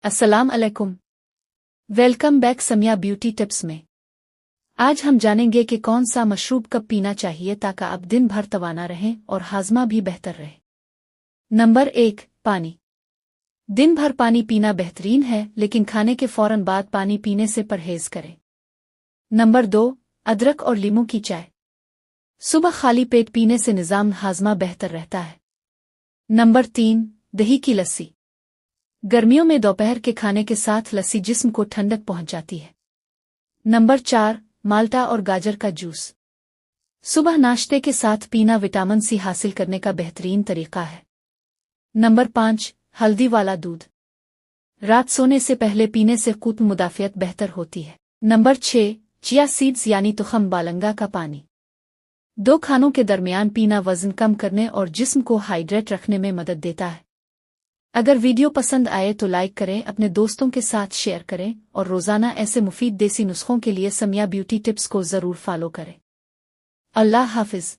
अस्सलाम अलैकुम। Welcome back Samiya beauty tips में। आज हम जानेंगे कि कौन सा मशरूब कब पीना चाहिए ताकि आप दिन भर तवाना रहें और हाजमा भी बेहतर रहे। नंबर 1, पानी। दिन भर पानी पीना बेहतरीन है, लेकिन खाने के फौरन बाद पानी पीने से परहेज करें। नंबर 2, अदरक और लीमू की चाय। सुबह खाली पेट पीने से निज़ाम हाजमा बेहतर रहता है। नंबर 3, दही की लस्सी। गर्मियों में दोपहर के खाने के साथ लस्सी जिस्म को ठंडक पहुंचाती है। नंबर 4, माल्टा और गाजर का जूस। सुबह नाश्ते के साथ पीना विटामिन सी हासिल करने का बेहतरीन तरीका है। नंबर 5, हल्दी वाला दूध। रात सोने से पहले पीने से क़ुत मुदाफ़ियत बेहतर होती है। नंबर 6, चिया सीड्स यानी तुखम बालंगा का पानी। 2 खानों के दरमियान पीना वज़न कम करने और जिस्म को हाइड्रेट रखने में मदद देता है। अगर वीडियो पसंद आए तो लाइक करें, अपने दोस्तों के साथ शेयर करें और रोज़ाना ऐसे मुफीद देसी नुस्खों के लिए समिया ब्यूटी टिप्स को ज़रूर फॉलो करें। अल्लाह हाफ़िज़।